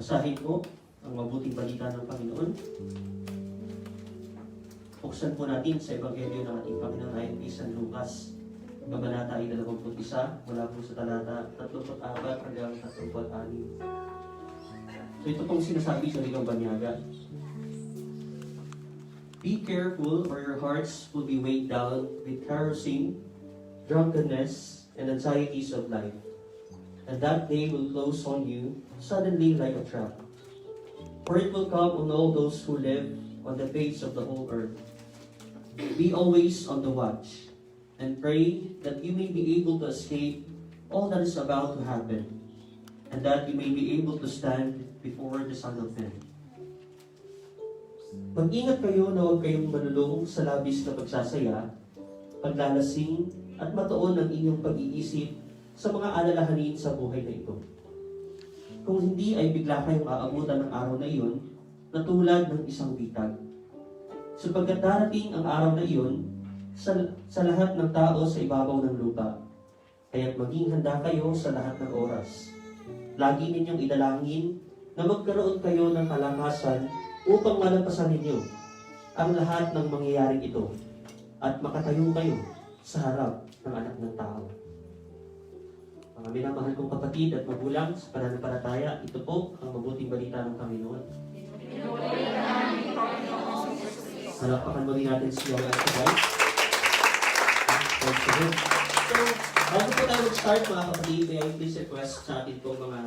Basahin po ang mabuting balita ng Panginoon. Buksan po natin sa Ebanghelyo ng ating Panginoon ayon kay San Lucas. Kabanata ay 21, mula po sa talata 34 hanggang 36. So ito pong sinasabi sa Ligang Banyaga. Be careful, or your hearts will be weighed down with carousing, drunkenness, and anxieties of life. And that day will close on you suddenly like a trap. For it will come on all those who live on the face of the whole earth. Be always on the watch, and pray that you may be able to escape all that is about to happen, and that you may be able to stand before the Son of Man. Mag-ingat kayo na huwag kayong malulong sa labis na pagsasaya, paglalasing, at matuon ang inyong pag-iisip sa mga alalahanin sa buhay na ito. Kung hindi ay bigla kayong aabutan ng araw na iyon na tulad ng isang bitag. Sapagkat darating ang araw na iyon sa lahat ng tao sa ibabaw ng lupa. Kaya't maging handa kayo sa lahat ng oras. Lagi ninyong idalangin na magkaroon kayo ng kalakasan upang malampasan ninyo ang lahat ng mangyayaring ito at makatayo kayo sa harap ng anak ng tao. Mga minamahal kong kapatid at magulang sa pananampalataya, ito po ang mabuting balita ng Panginoon. Malakpakan muli natin siya at sabay. So, bago po tayo mag-start mga kapatid, may I please request sa atin po mga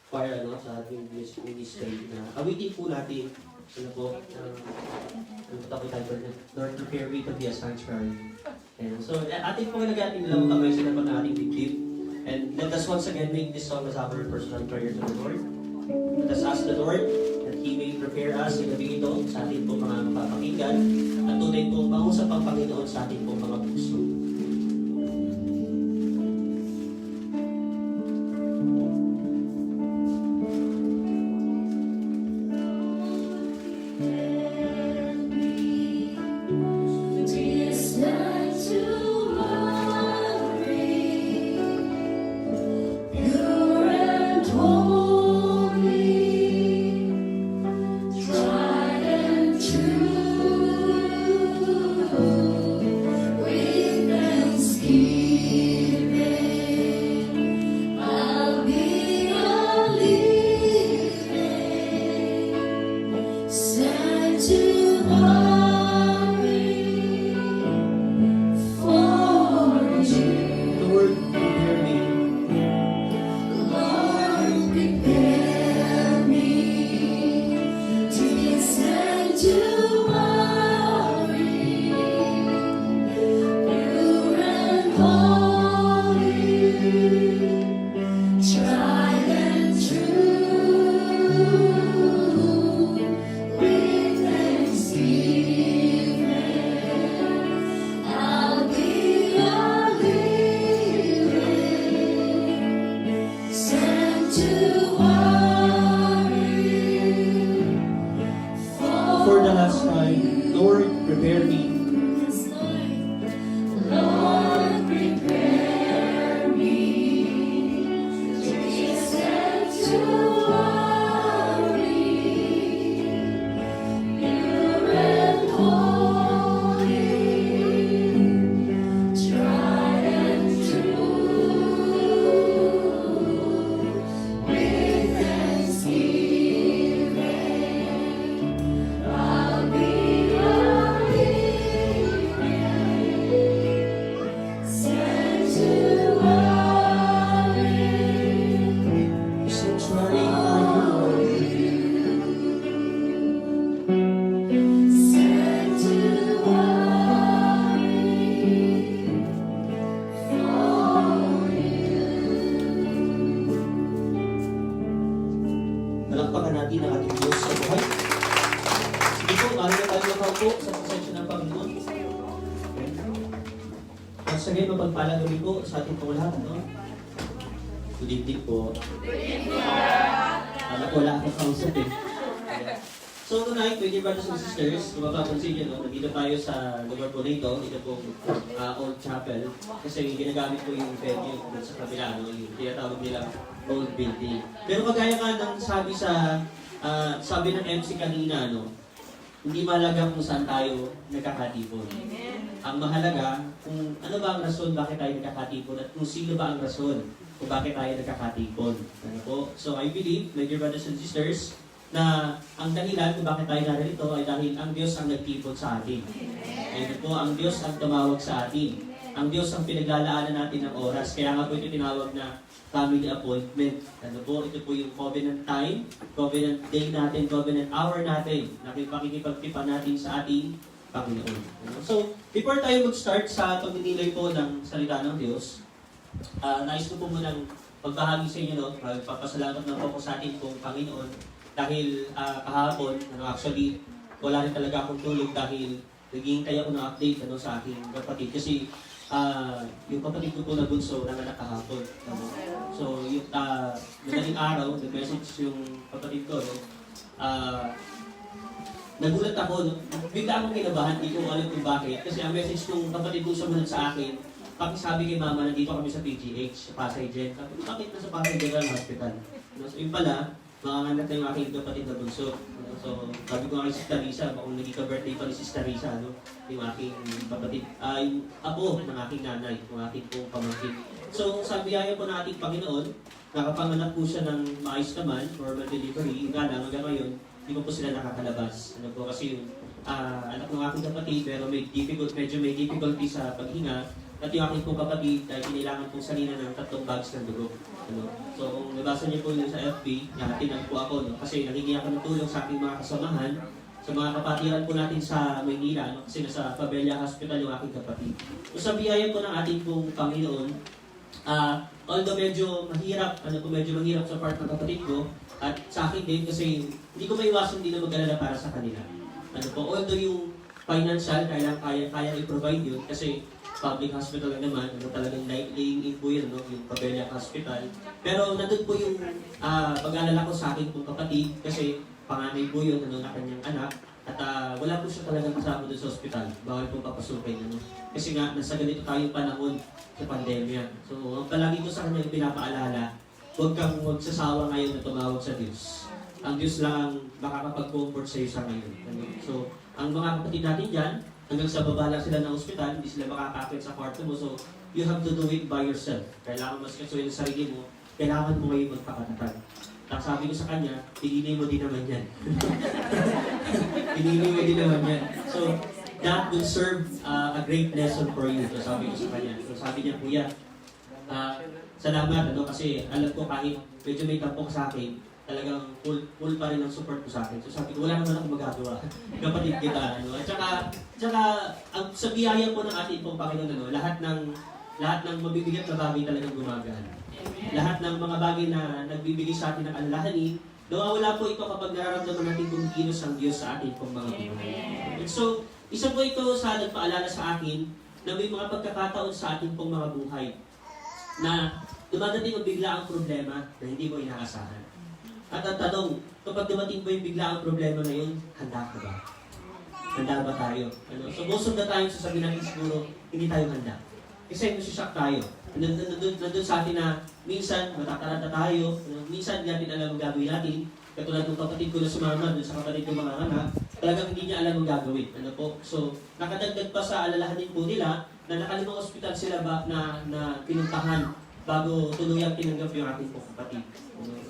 choir sa ating ministry na awitin po natin Lord, prepare me to be a sanctuary. And so, ating pong nag-ating lang kamay sa naman ng ating dibdib. And let us once again make this song as our personal prayer to the Lord. Let us ask the Lord that He may prepare us sa gabi ito sa ating pong mga mapapakinggan at tunay pong mausap ang Panginoon sa ating pong mga puso. Sige, mapagpalang gabi po sa ating pong lahat, no? Good evening po. Wala akong kausap eh. So tonight, with your brothers and sisters, kung mapapansin nyo, nandito tayo sa lugar po nito, dito po Old Chapel. Kasi ginagamit po yung venue sa kabila, yung tinatawag nila old building. Pero kagaya nga ng sabi ng MC kanina, hindi mahalaga kung saan tayo nagkakatipon. Ang mahalaga kung ano ba ang rason bakit tayo nagkakatipon at kung sino ba ang rason kung bakit tayo nagkakatipon. Ano po? So I believe, my dear brothers and sisters, na ang dahilan kung bakit tayo narito ay dahil ang Diyos ang nagtipon sa atin. Ayun po, ang Diyos ang tumawag sa atin. Ang Diyos ang pinaglalaanan natin ng oras. Kaya nga po ito tinawag na family appointment. Ano po, ito po yung covenant time, covenant day natin, covenant hour natin, na pakikipagtipan natin sa ating Panginoon. So, before tayo mag-start sa pagninilay po ng salita ng Diyos, nais ko po munang pagbahagi sa inyo, magpapasalamat na po sa ating pong Panginoon dahil kahapon, actually, wala rin talaga akong tulog dahil naghihintay ako ng update sa aking kapatid. Kasi yung kapatid ko po na bunso nanganak kahapon. So, yung madaling araw, nag-message yung kapatid ko. Nagulat ako, bigla akong kinabahan, hindi ko alam kung bakit. Kasi ang message ng kapatid ko sumunod sa akin, pakisabi kay mama, nandito kami sa PGH, sa Pasay Gen. Bakit na sa Pasay General Hospital? So, yun pala, makanganak na yung aking kapatid na bunso. So, sabi ko nga kay Sister Risa, kung nagkika-birthday pa ni Sister Risa, yung aking kapatid, yung apo ng aking nanay, yung aking pong pamangkin. So, sa biyaya po ng ating Panginoon, nakapanganak po siya ng maayos naman, normal delivery, nga lang hanggang ngayon, hindi po sila nakakalabas. Ano po kasi yung anak ng aking kapatid, pero medyo may difficulty sa paghinga, at yung aking pong kapatid ay kailangan pong salina ng 3 bags ng dugo. So kung nabasa niyo po yun sa FB, tinag po ako, kasi nanghingi ako ng tulong sa aking mga kasamahan, sa mga kapatiran po natin sa Maynila, kasi nasa Pabella Hospital yung aking kapatid. So sa biyaya po ng ating pong Panginoon, although medyo mahirap sa part ng kapatid ko, at sa akin din kasi hindi ko maiwasan din na mag-alala para sa kanila. Although yung financial, kaya i-provide yun, kasi public hospital lang naman, talagang laying in po yun, yung Pabella Hospital. Pero nandun po yung pag-alala ko sa akin pong kapatid, kasi panganay po yun, na kanyang anak, at wala po siya talagang kasama doon sa hospital. Bawal pong papasukin. Kasi nga, nasa ganito tayong panahon sa pandemya. So, ang palagi ko sa kanya yung pinapaalala, huwag kang magsasawa ngayon na tumawag sa Diyos. Ang Diyos lang ang makakapag-comfort sa iyo sa ngayon. So, ang mga kapatid natin dyan, hanggang sa baba lang sila ng ospital, hindi sila makakakit sa kwarto mo. So, you have to do it by yourself. Kailangan mas kasuhin sa sarili mo, kailangan mo ngayon magpakatatag. Tapos sabi ko sa kanya, pinili mo din naman yan. Pinili mo din naman yan. So, that will serve a great lesson for you. So, sabi ko sa kanya. So, sabi niya, Kuya, salamat, kasi alam ko kahit medyo may tampok sa akin, talagang full pa rin ang support ko sa akin. So sabi ko, wala naman ako magagawa. Kapatid kita, At saka ang sa biyaya po ng ating pong Panginoon, lahat ng mabibigat na bagay talagang gumagana. Lahat ng mga bagay na nagbibigay sa atin ng alalahanin, nawawala po ito kapag nararamdaman natin kung kilos ang Diyos sa ating pong mga buhay. So, isa po ito sa nagpaalala sa akin na may mga pagkakataon sa ating pong mga buhay na dumadating ang bigla ang problema na hindi mo inaasahan. At ang tanong, kapag dumating po yung bigla ang problema na yun, handa ka ba? Handa ba tayo? So most of the time, sasabihin natin siguro, hindi tayo handa. Kasi nasi-shock tayo. Nandun sa atin na minsan matataranta tayo, minsan hindi natin alam ang gagawin natin. Katulad ng kapatid ko na sumama dun sa kapatid ko mga anak, talagang hindi niya alam ang gagawin. So, nakadagdag pa sa alalahanin po nila na nakalimang ospital sila na pinuntahan bago tuluyang tinanggap yung ating po kapatid.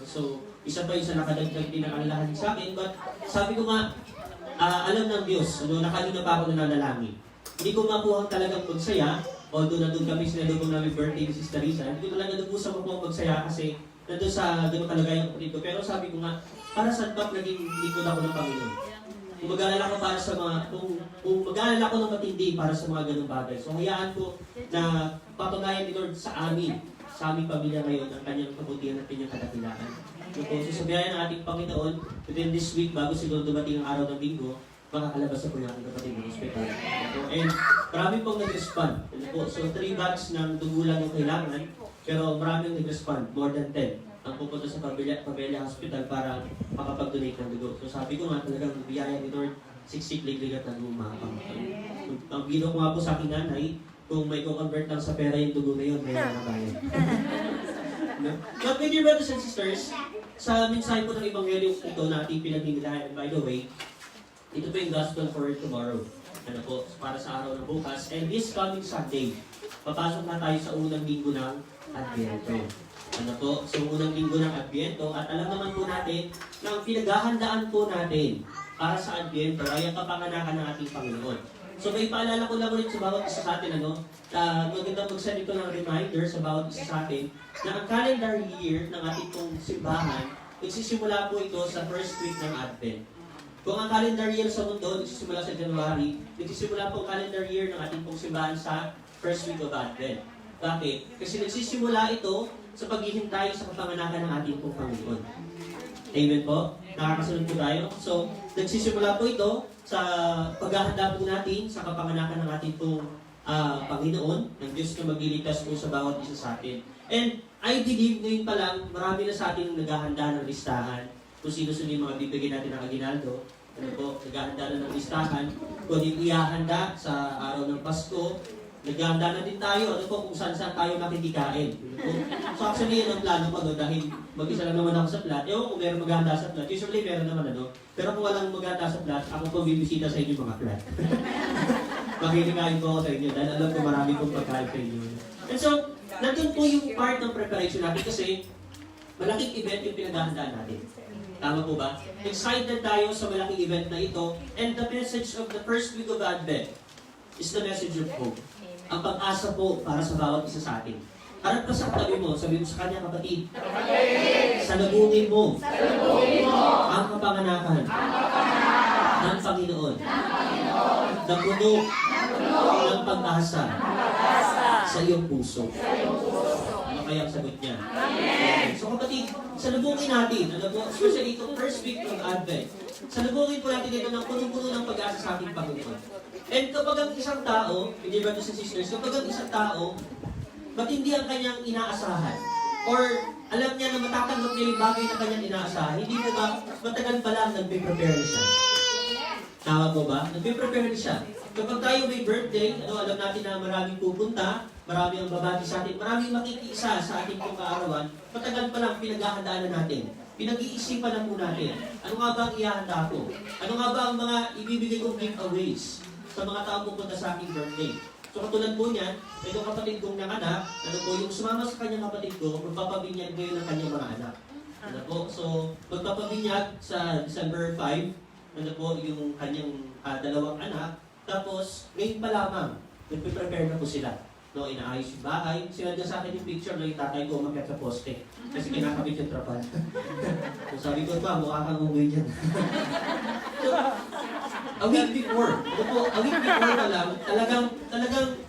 So, isa pa yung sa nakadagdag din ang alalahanin sa akin, but sabi ko nga, alam ng Diyos, nakalina pa ako na nanalangin. Hindi ko makuha talagang magsaya, although nandun kami, sinalubong namin birthday ni Sister Risa, hindi ko talaga nabusa makuha magsaya kasi nandun sa gano'ng kalagayan ko dito. Pero sabi ko nga, para saan ba naging likod ako ng Panginoon? Kung mag-alala ko para sa kung mag-alala ko ng matindi para sa mga ganung bagay. So hayaan ko na patunayan ni Lord sa aming pamilya ngayon ang kanyang kabutihan at kanyang kadakilaan. So sa biyaya ng ating Panginoon, within this week, bago siguro dumating ang araw ng Linggo, makakalabas na po yung ating kapatid ng hospital. And marami pong nag-respond. So 3 bags ng dugo lang yung kailangan, pero maraming nag-respond, more than 10. Ang pupunta sa Pabella Hospital para makapag-donate ng dugo. So sabi ko nga talagang biyaya ni Lord, siksik ligligat na dugo mga pangkal. Ang bino ko nga po sa aking nanay, kung may convert lang sa pera yung dugo na yun, may nakabayad. no? But my dear brothers and sisters, sa mensahe po ng Ebanghelyo ito na ating pinagninilayan, by the way, ito po yung gospel for tomorrow. Ano po, para sa araw ng bukas. And this coming Sunday, papasok na tayo sa unang linggo ng Adviento. Ano po, sa unang linggo ng Adviento. At alam naman po natin na ang pinaghahandaan po natin para sa Adviento ay ang kapanganakan ng ating Panginoon. So may paalala ko lang ulit sa bawat isa sa atin, magandang mag-send ito ng reminder sa bawat isa sa atin na ang calendar year ng ating pong simbahan, nagsisimula po ito sa first week ng Advent. Kung ang calendar year sa mundo, nagsisimula sa January, nagsisimula po ang calendar year ng ating pong simbahan sa first week of Advent. Bakit? Kasi nagsisimula ito sa paghihintay sa kapanganakan ng ating pong Panginoon. Amen po? Nakakasunod po tayo. So, nagsisimula po ito sa paghahanda po natin sa kapanganakan ng ating pong Panginoon, ng Diyos na magliligtas po sa bawat isa sa atin. And I believe ngayon pa lang, marami na sa atin naghahanda ng listahan kung sino-sino yung mga bibigyan natin ng aginaldo. Ano po, naghahanda na ng listahan. Kung yung ihahanda sa araw ng Pasko, naghahanda na din tayo, ano po, kung saan-saan tayo makikikain. Ano po? So actually, yun ang plano ko, no, dahil mag-isa lang naman ako sa plat. Ewan kung meron maghahanda sa plat. Usually, meron naman, ano. Pero kung walang maghahanda sa plat, ako po bibisita sa inyo mga plat. Makikikain po ako sa inyo, dahil alam ko marami kong pagkain sa inyo. And so, nandun po yung part ng preparation natin kasi malaking event yung pinaghahandaan natin. Tama po ba? Excited tayo sa malaking event na ito, and the message of the first week of Advent is the message of hope. Ang pag-asa po para sa bawat isa sa atin. Harap ka sa katabi mo, sabi mo sa kanya, kapatid, salubungin mo ang kapanganakan ng Panginoon na puno ng pag-asa sa iyong puso. Ano kaya ang sagot niya? So kapatid, salubungin natin, ano po, especially itong first week ng Advent, salubungin po natin ito ng puno-puno ng pag-asa sa ating Panginoon. And kapag ang isang tao, hindi ba sa sisters, kapag ang isang tao, matindi ang kanyang inaasahan, or alam niya na matatanggap niya yung bagay na kanyang inaasahan, hindi mo ba matagal pa lang nagpe-prepare siya? Tama po ba? Nagpe-prepare siya. Kapag tayo may birthday, alam natin na maraming pupunta, marami ang babati sa atin, maraming makikisa sa ating pong kaarawan, matagal pa lang pinaghahandaan na natin. Pinag-iisipan na po natin. Ano nga ba ang ihahanda ko? Ano nga ba ang mga ibibigay kong giveaways sa mga taong pupunta sa aking birthday? So katulad po niyan, itong kapatid kong nanganak, ano po, yung sumama sa kanyang kapatid ko, magpapabinyag ngayon ng kanyang mga anak. Ano po, so magpapabinyag sa December 5, ano po, yung kanyang dalawang anak, tapos ngayon pa lamang, nagpe-prepare na po sila. No, inaayos yung bahay. Sinadya sa akin yung picture na yung tatay ko umakyat sa poste. Kasi kinakabit yung trapal. So sabi ko pa, mukha kang umuwi dyan. So, a week before pa lang, talagang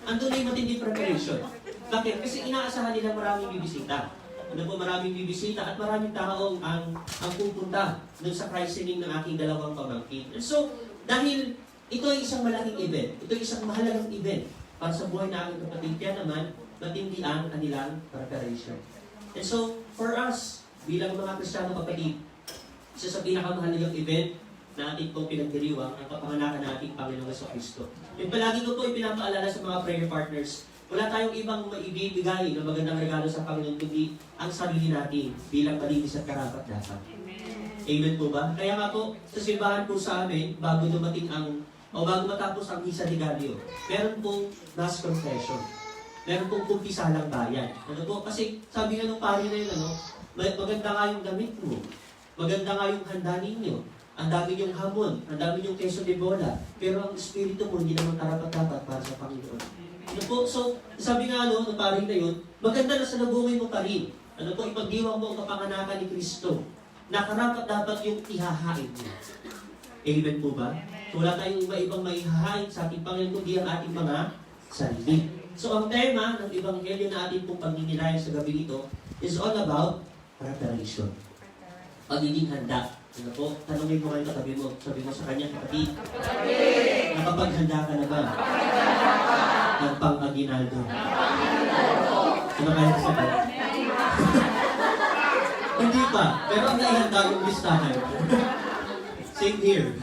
andun na yung matinding preparation. Bakit? Kasi inaasahan nila maraming bibisita. Ano po, maraming bibisita at maraming taong ang pupunta dun sa christening ng aking dalawang pamangkin. And so, dahil ito ay isang malaking event, ito ay isang mahalagang event para sa buhay na aking kapatid, kaya naman, matindi ang kanilang preparation. And so, for us, bilang mga Kristiyano kapatid, isa sa pinakamahalagang event na ating pong pinagdiriwang ang kapanganakan ng ating Panginoong Kristo. Yung palagi ko po ipinapaalala sa mga prayer partners, wala tayong ibang maibibigay na magandang regalo sa Panginoon kundi ang sarili natin bilang malinis at karapat-dapat. Amen po ba? Kaya nga po, sa simbahan po sa amin, bago matapos ang Misa de Gallo, meron pong Mass Confession. Meron pong kumpisalang bayan. Ano po? Kasi sabi nga nung pari na yun, maganda nga yung damit mo. Maganda nga yung handa ninyo. Ang dami niyong hamon, ang dami niyong queso de bola. Pero ang espiritu mo hindi naman karapat-dapat para sa Panginoon. Ano po? So, sabi nga nung pari na yun, maganda na salubungin mo pa rin. Ano po? Ipagdiwang mo ang kapanganakan ni Kristo. Na karapat-dapat yung ihahain mo. Amen po ba? So wala tayong ibang maihahain sa ating Panginoon kundi ang ating mga sarili. So ang tema ng Ebanghelyo na ating pong pagninilayan sa gabi nito is all about preparation. Pagiging handa. Ano po? Tanungin mo kayo katabi mo. Sabi mo sa kanya, kapatid, nakapaghanda ka na ba? Ng pang-aginaldo. Ano kaya sabi? Hindi pa. Pero ang naihanda yung listahan. Same here.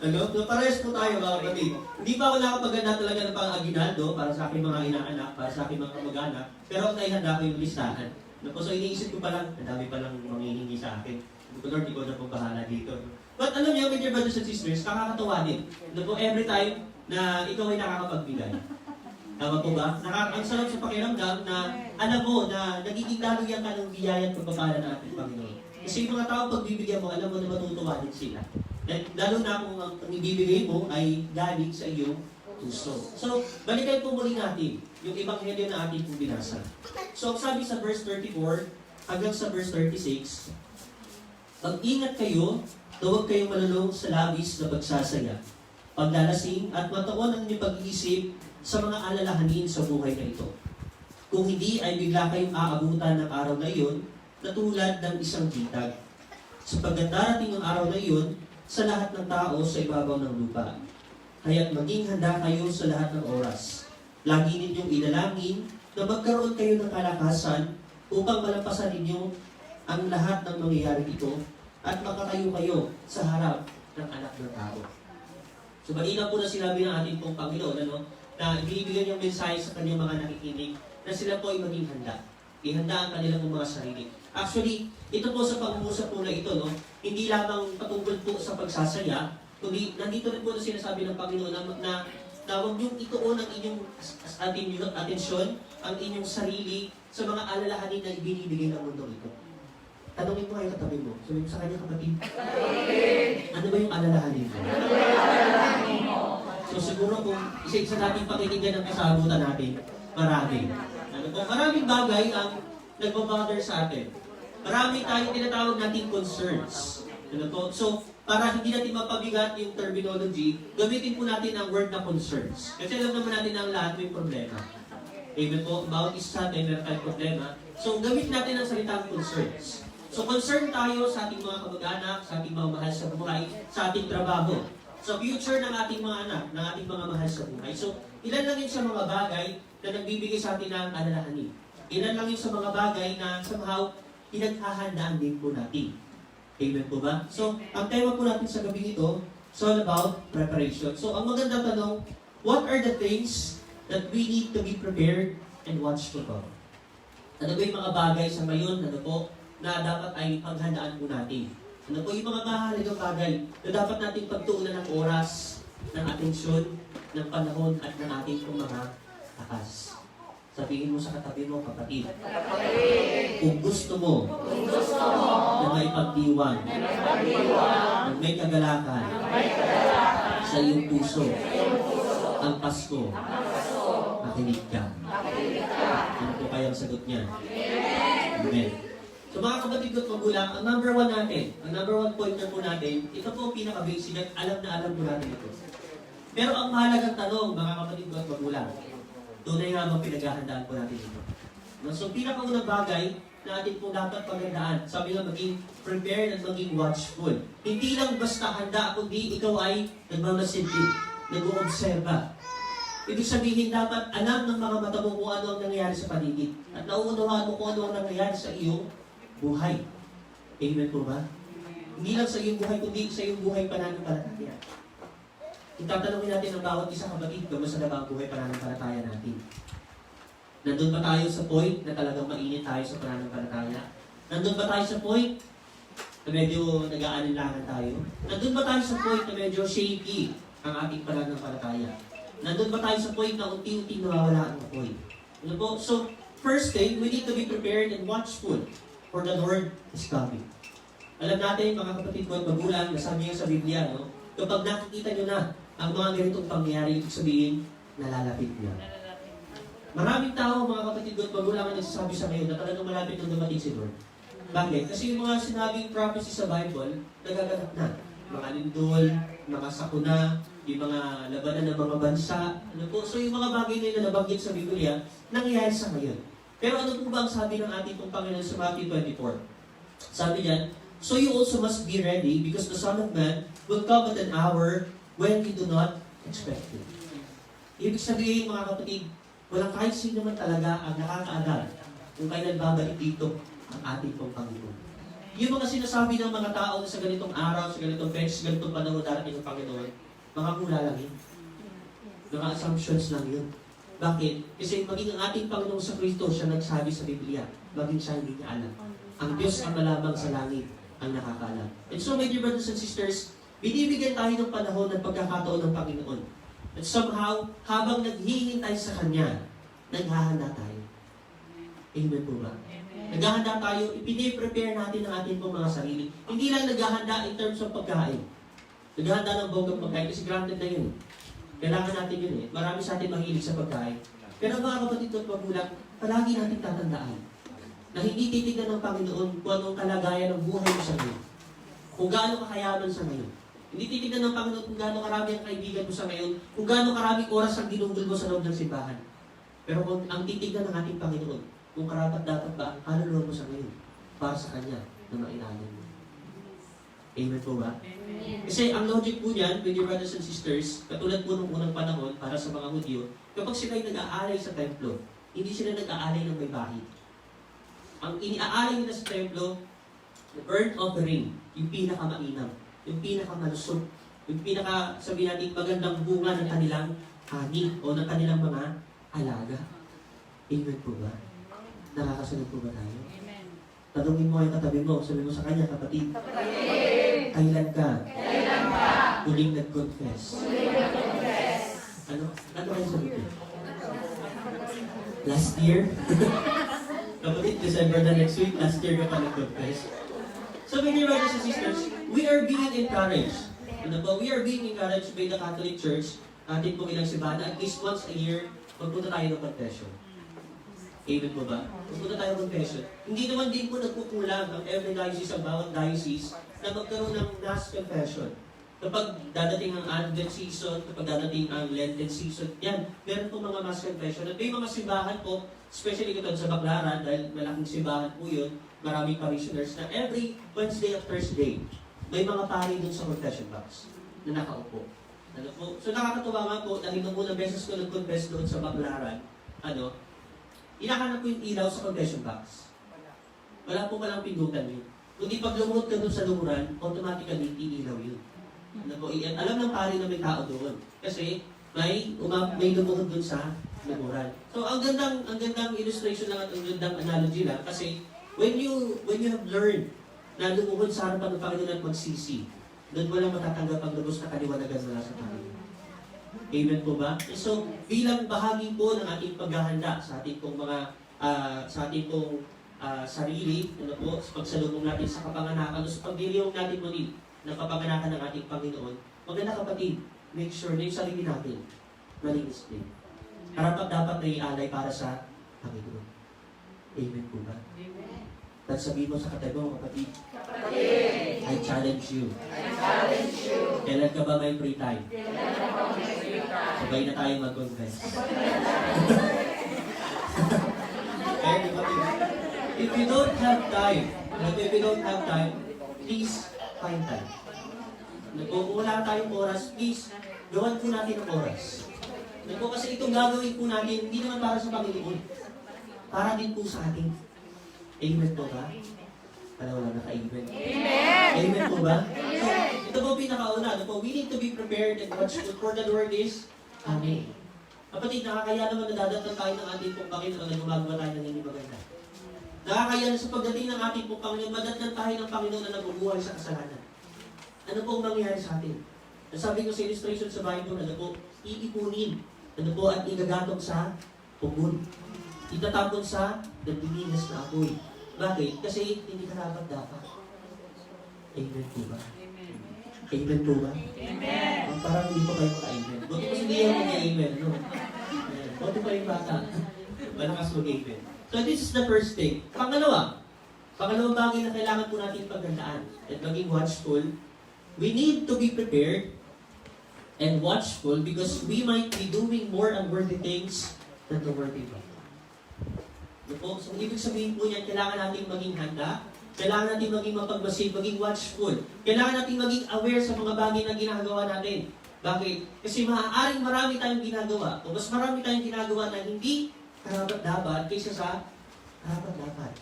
So, parehas po tayo mga kapatid. Hindi pa ako nakapaganda talaga ng pang-aginaldo para sa aking mga inaanak, para sa aking mga kamag-anak, pero ang naihanda ko yung listahan. So iniisip ko pa lang, ang dami pa lang manghihingi sa akin. Lord, ikaw na po bahala dito. But alam niyo, my dear brothers and sisters, nakakatawa din. Every time na ikaw ay nakakapagbigay. Tama po ba? Ang sarap sa pakiramdam na alam mo na nagiging lalagyan ka ng biyaya at pagpapala ng ating Panginoon. Kasi yung mga tao pagbibigyan mo, alam mo na matutuwa din sila. Lalo na kung ang ibibigay mo ay galing sa iyong puso. So, balikan po muli natin yung ebanghelyo na ating pong binasa. So, sabi sa verse 34 hanggang sa verse 36, mag-ingat kayo, huwag kayong malulong sa labis na pagsasaya, paglalasing at mataon ang inyong pag-iisip sa mga alalahanin sa buhay na ito. Kung hindi ay bigla kayong aabutan ng araw na iyon na tulad ng isang bitag. Sapagkat darating ang araw na iyon sa lahat ng tao sa ibabaw ng lupa. Kaya't maging handa kayo sa lahat ng oras. Lagi ninyong inalangin na magkaroon kayo ng kalakasan upang malampasan ninyo ang lahat ng mangyayari ito at makatayo kayo sa harap ng anak ng tao. So, malinaw po na sinabi ng ating pong Panginoon, na ibibigay niyang mensahe sa kanyang mga nakikinig na sila po ay maging handa. Ihanda ang kanilang mga sarili. Actually, ito po sa pag-uusap po na ito, hindi lamang patungkol po sa pagsasaya, kundi nandito rin po na sinasabi ng Panginoon na huwag niyong ituon ang inyong atensyon, ang inyong sarili sa mga alalahanin na ibinibigay ng mundo ito. Tanungin mo kayo katabi mo. Sabi mo sa kanya, kapatid, ano ba yung alalahanin mo? So siguro kung isa nating pakikinggan ang kasagutan natin, marami. Maraming bagay ang nagbabother sa atin. Marami tayong tinatawag nating concerns. So, para hindi natin mapabigat yung terminology, gamitin po natin ang word na concerns. Kasi alam naman natin na ang lahat may problema. Amen po, bawat isa tayo meron tayong problema. So, gamitin natin ang salitang concerns. So, concern tayo sa ating mga kamag-anak, sa ating mga mahal sa buhay, sa ating trabaho, sa future ng ating mga anak, ng ating mga mahal sa buhay. So, ilan lang yun sa mga bagay na nagbibigay sa atin ng alalahanin. Ilan lang yun sa mga bagay na somehow pinaghahandaan din po natin. Amen po ba? So, ang tema po natin sa gabi ito, it's all about preparation. So, ang magandang tanong, what are the things that we need to be prepared and watchful of? Ano ba yung mga bagay sa ngayon, na dapat ay paghandaan po natin? Ano po yung mga mahalagang bagay na dapat natin pagtuunan ng oras, ng atensyon, ng panahon, at ng ating mga lakas? Sabihin mo sa katabi mo, kapatid. Kung gusto mo na may pagdiwang, na may kagalakan sa iyong puso, ang Pasko, makinig ka. Ano po kayang sagot niya? Amen. So mga kapatid at magulang, ang number one natin, ang number one pointer po natin, ito po ang pinaka-basic at alam na alam po natin ito. Pero ang mahalagang tanong, mga kapatid at magulang, tunay nga bang pinaghahandaan po natin ito? So pinakaunang bagay na atin po dapat paghandaan, sabi nga maging prepared at maging watchful. Hindi lang basta handa, kundi ikaw ay nagmamasilbi, nag-uobserba. Ibig sabihin, dapat alam ng mga mata mo kung ano ang nangyayari sa paligid. At nauunawaan mo kung ano ang nangyayari sa iyong buhay. Amen po ba? Hindi lang sa iyong buhay, kundi sa iyong buhay pananampalataya. Kung tatanungin natin ang bawat isang kapatid, kamusta na ba ang buhay pananampalataya natin? Nandun ba tayo sa point na talagang mainit tayo sa pananampalataya? Nandun ba tayo sa point na medyo nag-aalinlangan tayo? Nandun ba tayo sa point na medyo shaky ang ating pananampalataya? Nandun ba tayo sa point na unti-unti nawawala ang point? Ano po? So, first thing, we need to be prepared and watchful for the Lord is coming. Alam natin, mga kapatid ko at magulang, nasabi nga sa Biblia, kapag nakikita nyo na ang mga ganitong pangyayari, ibig sabihin, nalalapit na. Maraming tao, mga kapatid ko at magulang, ang nagsasabi sa ngayon na talagang malapit nang dumating si Lord. Bakit? Kasi yung mga sinabing prophecy sa Bible, nagaganap na. Mga lindol, mga sakuna, yung mga labanan ng mga bansa. So yung mga bagay na nabanggit sa Biblia, nangyayari sa ngayon. Pero ano po ba ang sabi ng ating pong Panginoon sa Matthew 24? Sabi niyan, so you also must be ready because the Son of Man will come at an hour when you do not expect it. Ibig sabihin, mga kapatid, walang kahit sino man talaga ang nakakaalam kung kailan babalik dito ang ating pong Panginoon. Yung mga sinasabi ng mga tao sa ganitong araw, sa ganitong fetch, sa ganitong panahon darating ng Panginoon, mga mula lang yun. Mga assumptions lang yun. Bakit? Kasi maging ang ating Panginoong sa Kristo, siya nagsabi sa Biblia, maging siya hindi niya alam. Ang Diyos ang malamang sa langit ang nakakaalam. And so, my dear brothers and sisters, binibigyan tayo ng panahon at pagkakataon ng Panginoon. At somehow, habang naghihintay sa Kanya, naghahanda tayo. Amen po ba? Naghahanda tayo, ipiniprepare natin ang ating pong mga sarili. Hindi lang naghahanda in terms of pagkain. Naghahanda ng bonggang pagkain kasi granted na yun. Kailangan natin yun eh. Marami sa atin mahilig sa pagkain. Pero mga kapatid at magulang, palagi natin tatandaan na hindi titignan ng Panginoon kung anong kalagayan ng buhay mo sa ngayon. Kung gaano kakayaman sa ngayon. Hindi titignan ng Panginoon kung gaano karami ang kaibigan mo sa ngayon, kung gaano karaming oras ang ginugol mo sa loob ng simbahan. Pero kung ang titignan ng ating Panginoon, kung karapat-dapat ba ang kaluluwa mo sa ngayon para sa Kanya na mailalim mo. Amen po ba? Amen. Kasi ang logic po niyan, with your brothers and sisters, katulad po nung unang panahon para sa mga Hudyo, kapag sila ay nag-aalay sa templo, hindi sila nag-aalay ng may bahid. Ang iniaalay nila sa templo, the burnt offering, yung pinakamainam, yung pinakamalusog, yung pinaka, sabihin natin, magandang bunga ng kanilang ani o ng kanilang mga alaga. Amen po ba? Nakakasunod po ba tayo? Amen. Tanungin mo yung katabi mo, sabi mo sa kanya, kapatid, kailan ka? Kailan ka? Huling nag-confess. Ano kayo sabi ko? Last year? Kapatid, December na next week, last year ka pa nag-confess. So, my dear brothers and sisters, we are being encouraged. Ano ba? We are being encouraged by the Catholic Church, atin pong ilang simbahan, at least once a year, magpunta tayo ng confession. Amen po ba? Magpunta tayo ng confession. Hindi naman din po nagkukulang ang every diocese, ang bawat diocese, na magkaroon ng mass confession. Kapag dadating ang Advent season, kapag dadating ang Lenten season, yan, meron po mga mass confession. At may mga simbahan po, especially ito sa Baclaran, dahil malaking simbahan po yun, maraming parishioners na every Wednesday at Thursday, may mga pari dun sa confession box na nakaupo. Ano po? So nakakatuwa nga po, dahil nung unang beses ko nag-confess doon sa Baclaran, inahanap ko yung ilaw sa confession box. Wala po palang pindutan yun. Kundi pag lumuhod ka doon sa lumuran, automatically ilaw yun. Ano po, alam ng pari na may tao doon. Kasi may lumuhod doon sa lumuran. So ang gandang illustration lang at ang gandang analogy lang kasi when you have learned na lumuhod sa harapan ng Panginoon at magsisi, doon mo lang matatanggap ang lubos na kaliwanagan mula sa Panginoon. Amen po ba? So, bilang bahagi po ng ating paghahanda sa ating pong mga sarili, ano po, sa pagsalubong natin sa kapanganakan o sa pagdiriwang natin muli ng kapanganakan ng ating Panginoon, maganda kapatid, make sure na yung sarili natin malinis din. Karapat-dapat na ialay para sa Panginoon. Amen po ba? Amen. At sabihin mo sa katabi mo, kapatid, Kapatid, I challenge you. I challenge you. Kailan ka ba may free time? Kailan ka pa may free time? Sabay na tayo mag-confess. Okay, kapatid. If you don't have time, please find time. Kung wala tayong oras, please, gawan po natin ang oras. Kasi itong gagawin po natin, hindi naman para sa Panginoon. Para din po sa atin. Amen po ba? Wala naka-amen. Amen. Amen po ba? So, ito po pinakauna. We need to be prepared and watchful for the word is Amen. Kapatid, nakakaya naman nadadatnan tayo ng ating pong Panginoon na gumagawa tayo ng hindi maganda. Nakakaya na sa pagdating ng ating pong Panginoon, madatnan tayo ng Panginoon na nabubuhay sa kasalanan. Ano pong mangyayari sa atin? Sabi ko sa illustration sa Bible, iipunin, at igagatong sa pugon. Itatapon sa nagdinigas na apoy. Bakit? Kasi hindi ka dapat. Amen po ba? Amen. Amen po ba? Amen. Parang hindi pa kayo maka-amen. Buti kasi hindi yan mag-amen, no? Buti pa yung bata. Malakas mag-amen. So this is the first thing. Pangalawang bagay na kailangan po natin paghandaan at maging watchful. We need to be prepared and watchful because we might be doing more unworthy things than the worthy one. So, ibig sabihin po niyan, kailangan natin maging handa, kailangan natin maging mapagmasid, maging watchful, kailangan natin maging aware sa mga bagay na ginagawa natin. Bakit? Kasi maaaring marami tayong ginagawa, o mas marami tayong ginagawa na hindi karapat-dapat kaysa sa karapat-dapat.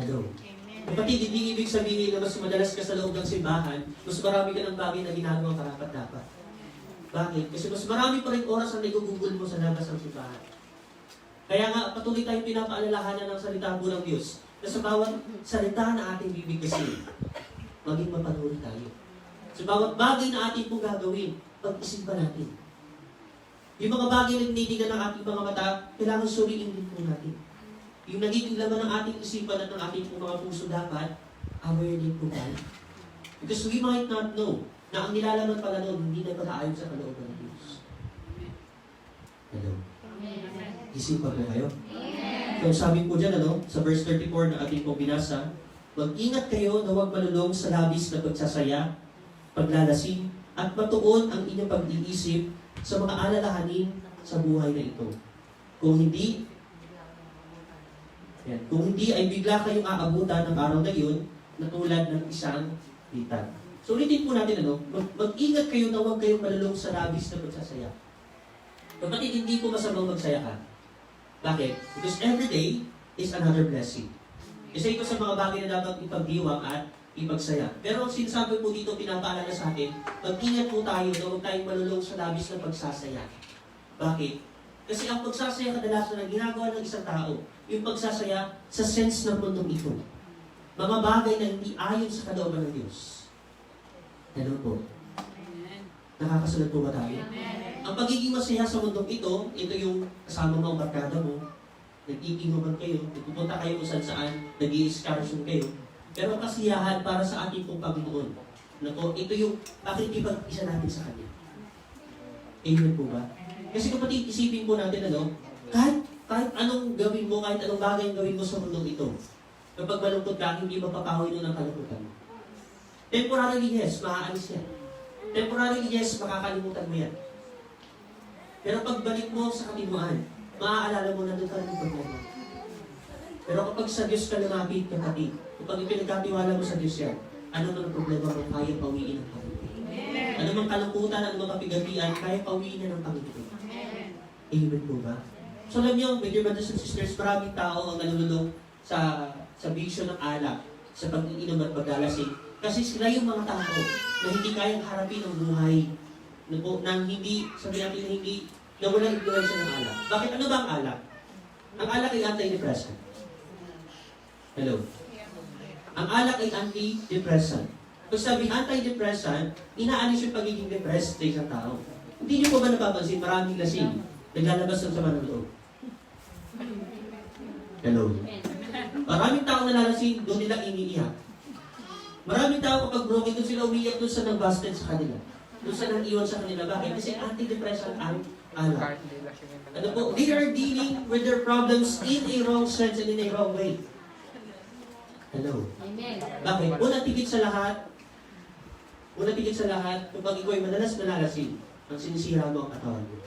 Hello? Kapatid, hindi ibig sabihin na mas madalas ka sa loob ng simbahan, mas marami ka ng bagay na ginagawa karapat-dapat. Bakit? Kasi mas marami pa rin oras ang nagugugol mo sa labas ng simbahan. Kaya nga, patuloy tayong pinapaalalahanan ng salita po ng Diyos na sa bawat salita na ating bibigkasin, maging mapanuri tayo. Sa bawat bagay na ating pong gagawin, pag-isipan natin. Yung mga bagay na tinitingnan ng ating mga mata, kailangan suriin din po natin. Yung nagiging laman ng ating isipan at ng ating pong mga puso dapat, aware din po tayo. Because we might not know na ang nilalaman pala noon hindi na pala ayon sa kalooban ng Diyos. Hello? Isipan mo kayo? So sabi po dyan, sa verse 34 na ating pong binasa, mag-ingat kayo na huwag malulong sa labis na pagsasaya, paglalasing, at matuon ang inyong pag-iisip sa mga alalahanin sa buhay na ito. Kung hindi ay bigla kayong aabutan ng araw na yun na tulad ng isang litan. So ulitin po natin, mag-ingat kayo na huwag kayong malulong sa labis na pagsasaya. Kapatid, hindi po masamang magsaya ka. Bakit? Because every day is another blessing. Isa ito sa mga bagay na dapat ipagdiwang at ipagsaya. Pero ang sinasabi po dito, pinapaalala sa atin, mag-ingat po tayo na huwag tayong malulong sa labis na pagsasaya. Bakit? Kasi ang pagsasaya kadalasan na ginagawa ng isang tao, yung pagsasaya sa sense ng mundong ito. Mga bagay na hindi ayon sa kalooban ng Diyos. Hello po. Nakakasunod po ba tayo? Ang pagiging masaya sa mundong ito yung kasama mo ang barkada mo, nag-iinuman kayo, nagpupunta kayo kung saan, nag-i-excursion kayo. Pero kasiyahan para sa ating pong Panginoon. Ito yung pakikipag-isa natin sa Kanya. Amen po ba? Kasi kapatid, isipin po natin, kahit anong gawin mo, kahit anong bagay ang gawin mo sa mundong ito, kapag malungkot ka, hindi mapapahoy nun ang kalungkutan mo. Temporarily, yes, maaalis yan. Temporarily, yes, makakalimutan mo yan. Pero pagbalik mo sa katimuan, maaalala mo na doon ka ng problema. Pero kapag sa Diyos ka lumapit, kapatid, kapag ipinagkatiwala mo sa Diyos yan, ano man ang problema mo, kaya pawiin ng Panginoon. Ano mang kalungkutan, ano mang kapigatian, kaya pawiin na ng Panginoon. Amen po ba? So alam niyo, with your brothers and sisters, maraming tao ang nalululong sa bisyo ng alak, sa pag-iinom at paglalasing. Kasi sila yung mga tao na hindi kayang harapin ang buhay nang hindi, sabi natin na hindi, na walang influensya ng alak. Bakit? Ano ba ang alak? Ang alak ay antidepressant. Hello? Ang alak ay antidepressant. Pag sabi antidepressant, inaalis yung pagiging depressed sa isang tao. Hindi niyo po ba napapansin, maraming lasing, naglalabas ng sama ng loob. Hello? Maraming tao nalalasing, doon nila iniiyak. Maraming tao kapag broken, doon sila umiiyak doon sa nag-busted sa kanila. Doon sa nang-iwan sa kanila. Bakit? Kasi antidepressant ang alak. They are dealing with their problems in a wrong sense and in a wrong way. Hello? Amen. Bakit? Una tigit sa lahat, kapag ikaw ay madalas nalalasing, ang sinisira mo ang katawan mo.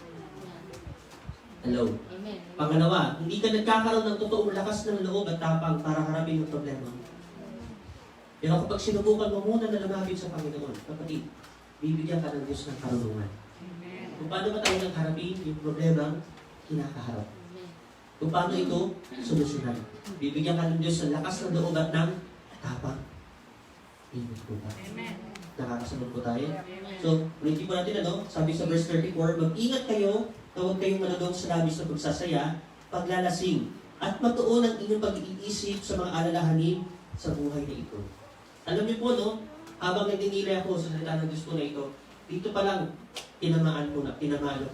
Hello? Amen. Pangalawa, hindi ka nagkakaroon ng totoong lakas ng loob at tapang para harapin yung problema mo. Pero kapag sinubukan mo muna na lumapit sa Panginoon, kapatid, bibigyan ka ng Diyos ng karunungan. Kung paano ba tayo nagharapin yung problema kinakaharap. Kung paano ito solusyonan. Bibigyan ka ng Diyos ng lakas ng loob at ng tapang. Amen po ba? Nakakasunod po tayo. So, ulitin po natin sabi sa verse 34, mag-ingat kayo na huwag kayong malulong sa labis na pagsasaya, paglalasing, at matuon ang inyong pag-iisip sa mga alalahanin sa buhay na ito. Alam niyo po, habang nagdinilay ako sa salita ng Diyos po na ito, dito pa lang, tinamaan po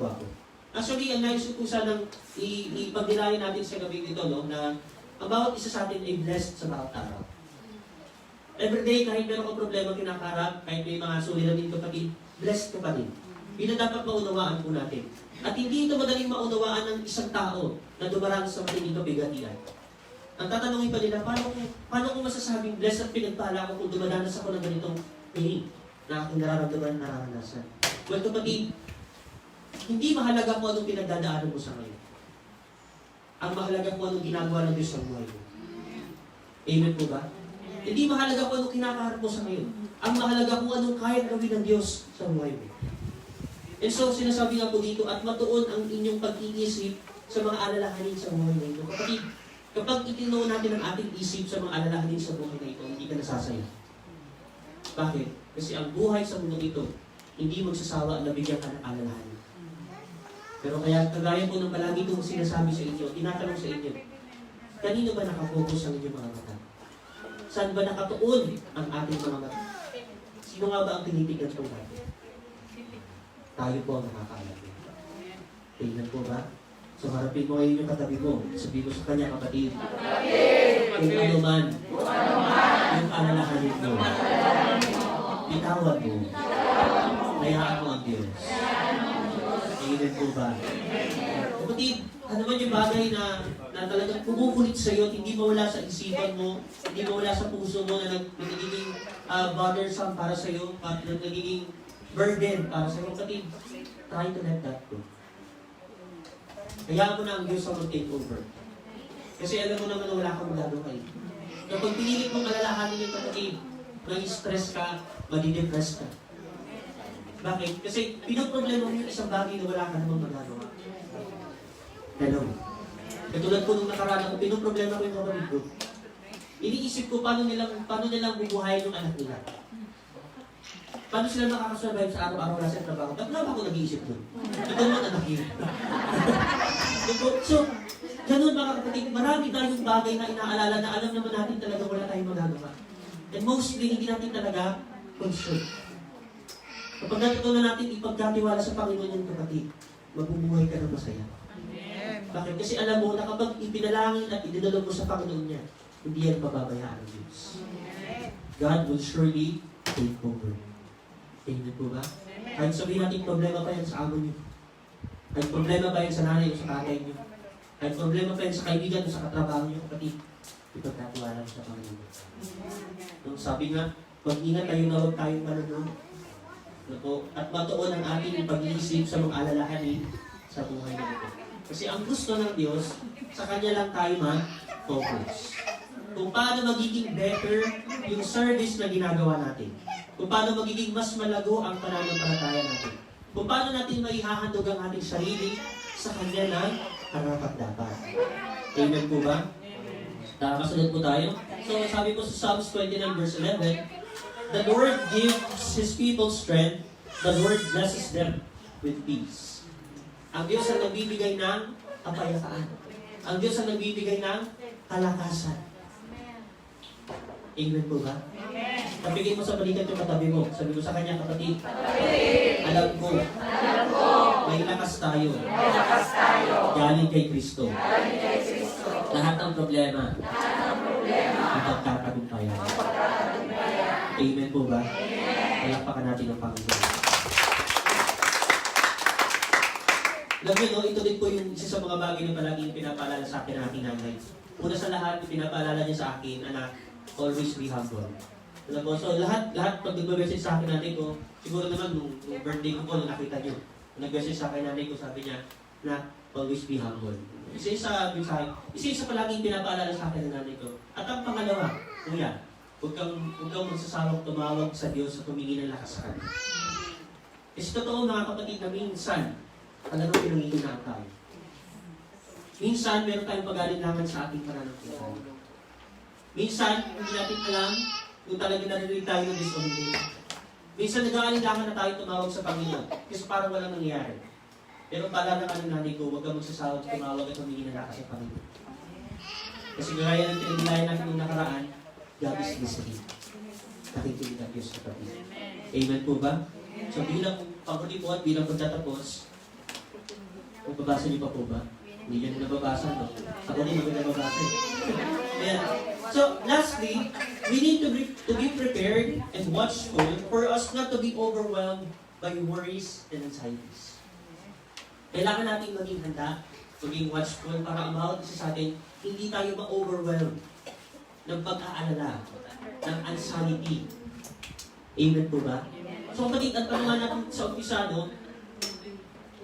ako. Actually, ang nais ko po sanang ipagdilayan natin sa gabi dito, na ang bawat isa sa atin ay blessed sa bawat araw. Every day, kahit meron kang problema kinakaharap, kahit may mga suliranin kapatid, blessed ka pa rin. Yun ang dapat maunawaan po natin. At hindi ito madaling maunawaan ng isang tao na dumarang sa matinding kabigatian. Ang tatanungin pa nila, paano ko masasabing blessed at pinagpala ako kung dumadanas ako ng ganitong pain na aking nararamdaman at nararanasan? Well, kapatid, hindi mahalaga kung anong pinagdadaanan mo sa ngayon. Ang mahalaga kung anong ginagawa ng Diyos sa buhay mo. Amen po ba? Hindi mahalaga kung anong kinakaharap mo sa ngayon. Ang mahalaga kung anong kaya gawin ng Diyos sa buhay mo. And so, sinasabi nga po dito, at matuon ang inyong pag-iisip sa mga alalahanin sa buhay na ito. Kapatid, kapag itinoon natin ang ating isip sa mga alalahanin sa buhay na ito, hindi ka nasasaya. Bakit? Kasi ang buhay sa mundo ito hindi magsasawa ang nabigyan ka ng alalahanin. Pero kaya kagaya po ng palagi kong sinasabi sa inyo, tinatanong sa inyo, kanino ba nakapokus ang inyong mga mata? Saan ba nakatuon ang ating mga mata? Sino nga ba ang tinitignan po natin? Tayo po ang nakakaalam. Tingnan po ba? So harapin mo ngayon yung katabi mo. Sabihin mo sa kanya, kapatid. Kung ano man, yung alalahanin mo, bitawan mo. Hayaan mo ang Diyos. Tingnan po ba? Kapatid, ano man yung bagay na talagang pumupulit sa iyo at hindi mawala sa isipan mo, hindi mawala sa puso mo na nagiging bothersome para sa iyo, at nagiging burden para sa iyo. Kapatid, try to let that go. Hayaan mo na ang Diyos ang mag-take over. Kasi alam mo naman na wala kang magagawa eh. Kapag pinilit mong alalahanin yung kapatid, stress ka, madidepress ka. Bakit? Kasi pinoproblema mo yung isang bagay na wala ka namang magagawa. Hello. Katulad po nung nakaraan ko, pinoproblema ko yung kapatid ko. Iniisip ko paano nilang bubuhayin yung anak nila. Paano sila makakasurvive sa araw-araw wala sa trabaho? Ba't na ba ako nag-iisip doon? Ito naman anak nila. So, ganun mga kapatid, marami tayong bagay na inaalala na alam naman natin talaga wala tayong magagawa. And mostly, hindi natin talaga concerned. Kapag natutunan natin ipagkatiwala sa Panginoon yung kapatid, mabubuhay ka ng masaya. Bakit? Kasi alam mo na kapag ipinalangin at idinulog mo sa Panginoon niya, hindi yan pababayaan ng Diyos. God will surely take over. Tingnan po ba? Kahit sabihin natin problema pa yan sa amo niyo. Kahit problema pa yan sa nanay o sa tatay niyo. Kahit problema pa yan sa kaibigan o sa katrabaho niyo, kapatid, ipagkatiwala mo sa Panginoon. Nung sabi nga, mag-ingat tayo na huwag tayong manunod. At matuon ang ating pag-iisip sa mga alalahanin sa buhay na ito. Kasi ang gusto ng Diyos, sa Kanya lang tayo mag-focus. Kung paano magiging better yung service na ginagawa natin. Kung paano magiging mas malago ang pananampalataya natin. Kung paano natin maihahandog ang ating sarili sa Kanya ng karapat-dapat. Amen po ba? Kasunod po tayo. So sabi po sa Psalms 29 verse 11, the Lord gives His people strength, the Lord blesses them with peace. Ang Diyos ang nagbibigay ng kapayapaan. Ang Diyos ang nagbibigay ng kalakasan. Amen po ba? Kapigin mo sa balikat yung katabi mo. Sabi mo sa kanya, kapatid, alam ko, may lakas tayo. Galing kay Kristo. Lahat ng problema, ipagtatagumpayan. Amen po ba? Palakpakan natin ang Panginoon. Alam niyo, no, ito din po yung isa sa mga bagay na palaging pinapaalala sa akin ng aking nanay. Una sa lahat, pinapaalala niya sa akin, anak, always be humble. Alam mo, so lahat pag nag-message sa akin nanay ko, siguro naman nung birthday ko po, nung nakita niyo, nag-message sa akin nanay ko, sabi niya, na always be humble. Isa palaging pinapaalala sa akin ng nanay ko. At ang pangalawa, kuya, huwag kang magsasawang tumawag sa Diyos at humingi ng lakas sa Kanya. Kasi totoo mga kapatid na minsan, talagang pinangihinaan tayo. Minsan, meron tayong pag-alinlangan sa ating pananampalataya. Minsan, hindi natin alam kung talagang narinig tayo ng disobedience. Minsan, nag-aalinlangan na tayo tumawag sa Panginoon kasi parang walang nangyayari. Pero paalala ka ng nanay ko, huwag kang magsasawang tumawag at humingi ng lakas sa Panginoon. Kasi gaya ng pinagnilayan natin nung nakaraan, God is listening. Nakikinig ang Diyos sa kapatid. Amen po ba? So bilang pagkuli po at bilang pagtatapos, kung babasa niyo pa po ba? Hindi niyo nababasa, no? Ako din hindi nababasa. Ayan. So, lastly, we need to be prepared and watchful for us not to be overwhelmed by worries and anxieties. Kailangan natin maging handa, maging watchful para ang bawat isa sa atin, hindi tayo ma-overwhelmed ng pag-aalala, ng anxiety. Amen po ba? So kapatid, at ano nga natin sa umpisa, no?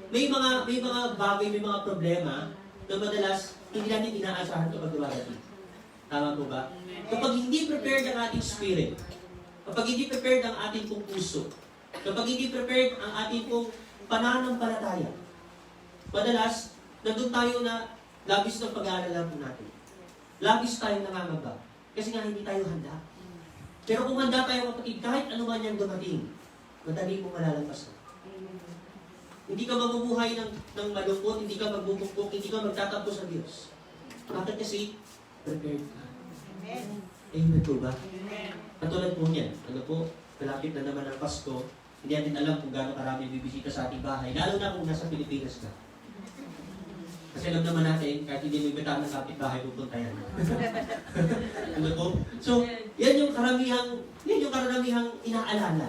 May mga bagay, may mga problema na madalas hindi natin inaasahan kapag dumarating. Tama po ba? Kapag hindi prepared ang ating spirit, kapag hindi prepared ang ating pong puso, kapag hindi prepared ang ating pong pananampalataya, madalas, nandun tayo na labis ng pag-aalala po natin. Labis tayong nangangamba. Kasi nga hindi tayo handa. Pero kung handa tayo kapatid, kahit ano man yung dumating, madali mo malalampas. Hindi ka mabubuhay ng malungkot, hindi ka magbubukbok, hindi ka magtatampo sa Diyos. Bakit kasi? Prepared ka. Amen po ba? Katulad po niyan, ano po, malapit na naman ang Pasko, hindi natin alam kung gaano karami bibisita sa ating bahay, lalo na kung nasa Pilipinas ka. Kasi alam naman natin, kahit hindi mo ibitahan ng kapitbahay, pupunta yan. Ano po? So, yan yung karamihang inaalala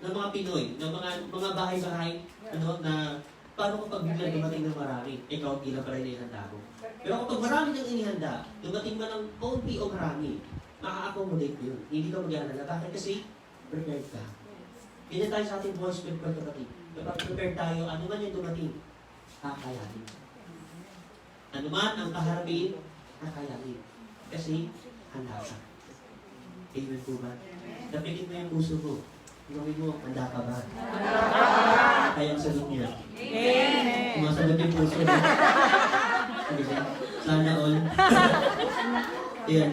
ng mga Pinoy, ng mga bahay-bahay, na paano kapag bigla dumating ng marami, ikaw hindi lang pala inihanda mo. Pero kapag marami kang inihanda, dumating man ng konti o marami, maka-accommodate mo yun. Hindi ka mag-aalala. Bakit? Kasi prepared ka. Ganyan tayo sa ating buhay spiritual kapatid. Kapag prepared tayo, ano man yung dumating, kakayanin. Ano man ang kaharapin, kakayanin. Kasi handa ka. Amen po ba? Dapitin mo yung puso mo. Gawin mo, handa ka ba? Kaya ang sagot niya. Amen. Sumasagot yung puso mo. Sana all. Ayan.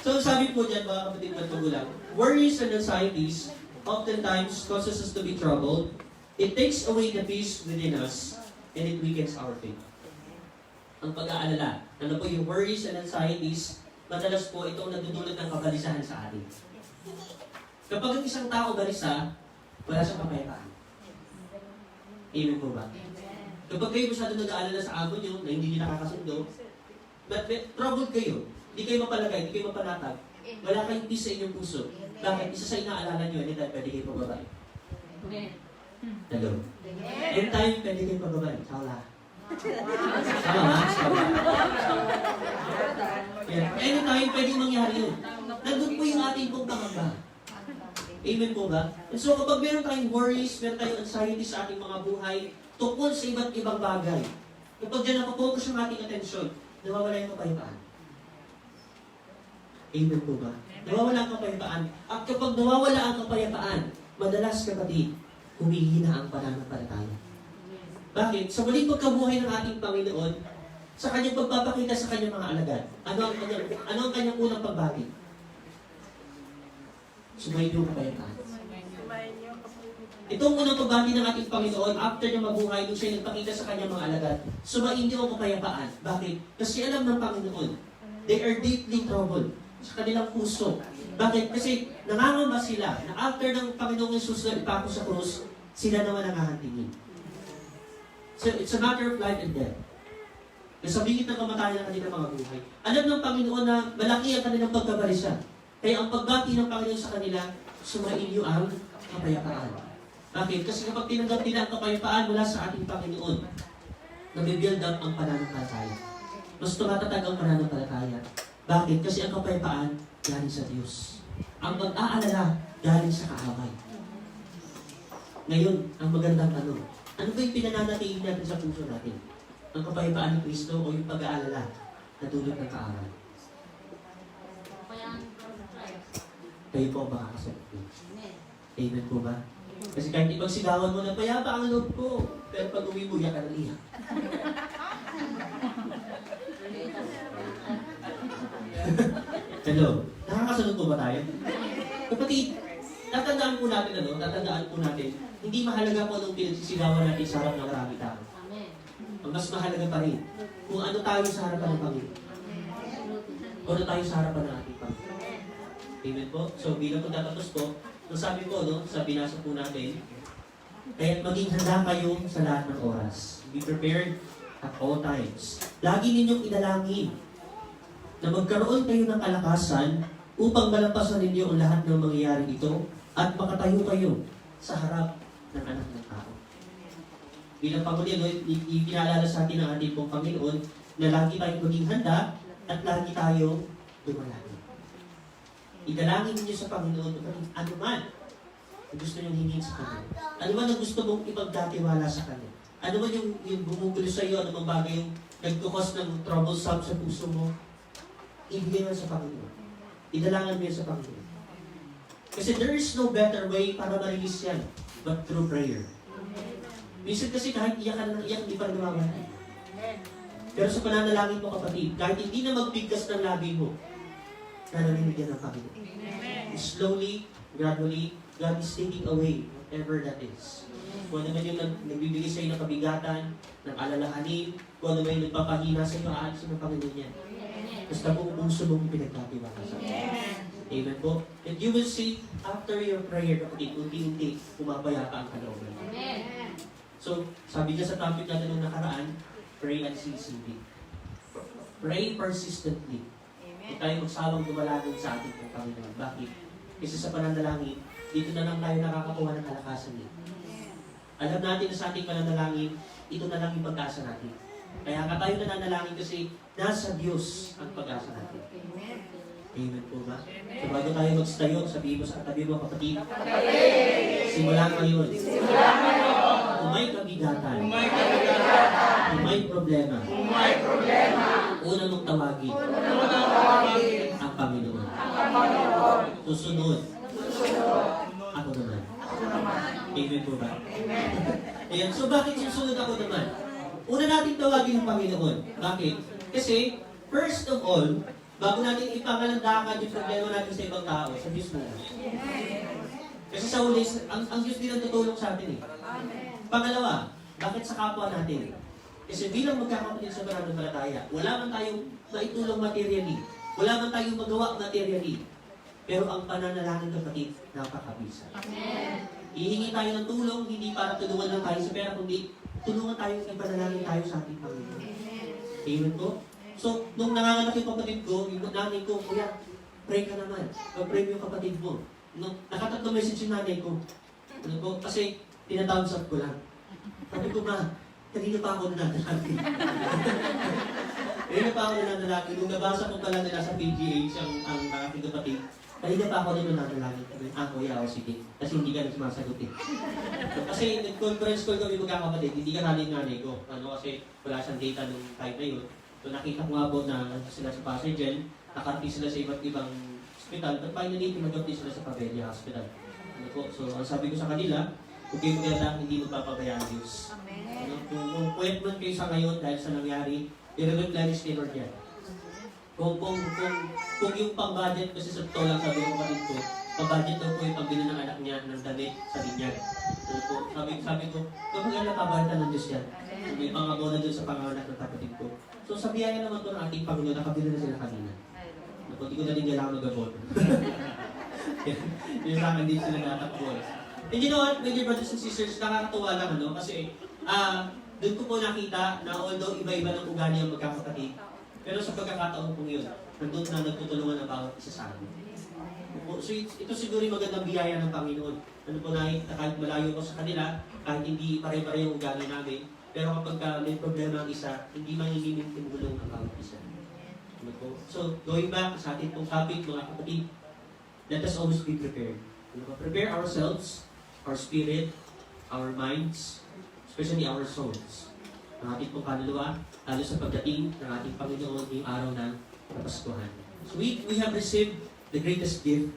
So sabi po dyan, mga kapatid at magulang, worries and anxieties oftentimes causes us to be troubled. It takes away the peace within us and it weakens our faith. Ang pag-aalala, ano po yung worries and anxieties, madalas po itong nadudulot ng kabalisahan sa atin. Kapag ang isang tao balisa, wala siyang kapayapaan. Amen po ba? Kapag kayo masyado nag-aalala sa amo nyo na hindi nyo nakakasundo, but troubled kayo, hindi kayo mapalagay, hindi kayo mapanatag, wala kayong peace sa inyong puso. Bakit? Isa sa inaalala nyo, anytime pwede kayo pababay. Hello? Anytime pwede kayo pababay. Sala. Sama ha? Sama. Anytime pwede mangyari yun. Nandun po yung ating pong pangamba. Amen po ba? And so kapag meron tayong worries, meron tayong anxiety sa ating mga buhay, tungkol sa iba't ibang bagay, kapag dyan napopokus yung ating atensyon, nawawala yung kapayapaan. Amen po ba? Nawawala ang kapayapaan. At kapag nawawala ang kapayapaan, madalas kapatid, humihina ang pananampalataya. Bakit? Sa muling pagkabuhay ng ating Panginoon, sa kanyang pagpapakita sa kanyang mga alagad, ano ang kanyang unang pagbati? Sumayin yung kapayapaan. Itong unang pagbati ng ating Panginoon, after niya mabuhay, nung siya nagpakita sa kanyang mga alagad, sumayin niyo ang kapayapaan. Bakit? Kasi alam ng Panginoon, they are deeply troubled sa kanilang puso. Bakit? Kasi nangangamba sila na after ng Panginoong Jesus na ipako sa krus, sila naman nangahantingin. So, it's a matter of life and death. Nasa bingit ng kamatayan ng kanilang mga buhay. Alam ng Panginoon na malaki ang kanilang pagkabalisa. Kaya ang pagbati ng Panginoon sa kanila, sumayin niyo ang kapayapaan. Bakit? Kasi kapag tinanggap nila ang kapayapaan mula sa ating Panginoon, nabibuild up ang pananampalataya. Mas tumatatag ang pananampalataya. Bakit? Kasi ang kapayapaan galing sa Diyos. Ang pag-aalala galing sa kaaway. Ngayon, ang magandang tanong, ano ba yung pinananatili natin sa puso natin? Ang kapayapaan ni Kristo o yung pag-aalala na dulot ng kaaway? Kayo po ang makakasagot. Amen po ba? Kasi kahit ipagsigawan mo na payapa ang loob ko, pero pag uwi mo, yakan na liya. Hello? Nakakasunod po ba tayo? Kapatid, tatandaan po natin, hindi mahalaga po anong pinagsisigawan natin sa harap ng marami tao. Ang mas mahalaga pa rin, kung ano tayo sa harapan ng Panginoon. O ano tayo sa harapan ng ating Panginoon. Amen po? So bilang pagtatapos po, nung sabi ko, sa binasa po natin, kaya't maging handa kayo sa lahat ng oras. Be prepared at all times. Lagi ninyong idalangin na magkaroon kayo ng kalakasan upang malampasan ninyo ang lahat ng mangyayari ito at makatayo kayo sa harap ng anak ng tao. Bilang Panginoon, ipinaalala sa atin ng ating pong Panginoon na lagi tayong maging handa at lagi tayong dumalangin. Idalangin ninyo sa Panginoon ano man ang gusto niyong hingin sa Kanya. Ano man ang gusto mong ipagkatiwala sa Kanya. Ano man yung bumugulo sa iyo, ano mang bagay yung nagkukos ng troublesome sa puso mo, ibigay mo sa Panginoon. Idalangan mo yan sa Panginoon. Kasi there is no better way para marilis yan but through prayer. Minsan kasi kahit iyak ka na iyak, hindi pa rin namamati. Pero sa pananalangin mo kapatid, kahit hindi na magbigkas ng labi mo, nananimig yan ng Panginoon. Slowly, gradually, God is taking away whatever that is. Kung ano man yung nagbibigay sa iyo ng kabigatan, ng alalahanin, kung ano man yung nagpapahina sa iyo, aalisin ng Panginoon yan. Basta kung puso mong pinagkatiwala sa Amen. Amen po. And you will see, after your prayer, kapatid, unti-unti, pumapayapa ang kalooban. Amen. So, sabi niya sa topic natin nung nakaraan, pray unceasingly. Pray persistently. Huwag tayo magsawang dumalangin sa ating pong Panginoon. Bakit? Kasi sa pananalangin, dito na lang tayo nakakakuha ng kalakasan niya. Alam natin na sa ating pananalangin, ito na lang yung pag-asa natin. Kaya nga tayo nananalangin kasi nasa Diyos ang pag-asa natin. Amen po ba? So bago tayo magstayo, sabihin mo sa katabi mo, kapatid, simula ngayon, kung may kabigatan, kung may problema, unang mong tawagin ang Panginoon. Susunod, ako naman. Amen po ba? Ayan, so bakit susunod ako naman? Una natin tawagin ang Panginoon. Bakit? Kasi, first of all, bago natin ipangalandakan yung problema natin sa ibang tao, sa Diyos muna. Kasi sa huli, ang Diyos din ang tutulong sa atin eh. Pangalawa, bakit sa kapwa natin? Kasi bilang magkakapatid sa pananampalataya, wala man tayong maitulong materially, wala man tayong magawa materially, pero ang pananalangin kapatid, napakabisa. Hihingi tayo ng tulong, hindi para tulungan lang tayo sa pera, kundi tulungan tayo, ipanalangin tayo sa ating Panginoon. Amen po? So, nung nanganganak yung kapatid ko, yung nanay ko, kuya, pray ka naman. Pray mo yung kapatid mo. Nakatatlong message yung nanay ko. Ano po? Kasi, tinatawag ko lang. Sabi ko, ma, kanina pa ako nananalangin. Kanina pa ako nananalangin. Nung nabasa ko pala nila sa PGH, ang aking kapatid, kanina pa ako nananalangin. Kuya, sige. Kasi hindi ka rin sumasagot eh. Kasi nag-conference call kami magkakapatid, hindi ka namin nanay ko. Kasi wala siyang data nung time na yun. So nakita ko nga po na sila sa Passenger, nakarating sila sa iba't ibang hospital, but finally, tinagap din sila sa Pabella Hospital. So, ang sabi ko sa kanila, kung kayo lang, hindi magpapabayaan ang Diyos. Kung puwet man kayo sa ngayon dahil sa nangyari, i-replenish ni Lord yan. Kung yung pang-budget, kasi sa totoo lang sabi ko kapatid ko, pang-budget daw po yung pambili ng anak niya ng damit sa linyag. Sabi ko, kung maganda pabalitan ng Diyos yan. May pang-abono doon sa panganak ng kapatid ko. So sa biyaya naman po ng ating Panginoon, nakabili na sila kanina. Hindi ko na rin kailangan mag-abono. Yung sa akin din sila natakbo. And you know what, my dear brothers and sisters, nakakatuwa lang kasi doon ko po nakita na although iba-iba ng ugali ang magkakapatid, pero sa pagkakataon po yun, nandun na nagtutulungan ang bawat isa sa amin. So ito siguro yung magandang biyaya ng Panginoon. Ano po na kahit malayo ko sa kanila, kahit hindi pare-pare yung ugali namin, pero kapag may problema ang isa, hindi manginginig tumulong ang bawat isa. Ano po? So going back sa ating pong topic, mga kapatid, let us always be prepared. Prepare ourselves, our spirit, our minds, especially our souls. Ang ating pong kaluluwa, lalo sa pagdating ng ating Panginoon yung araw ng Kapaskuhan. So we have received the greatest gift.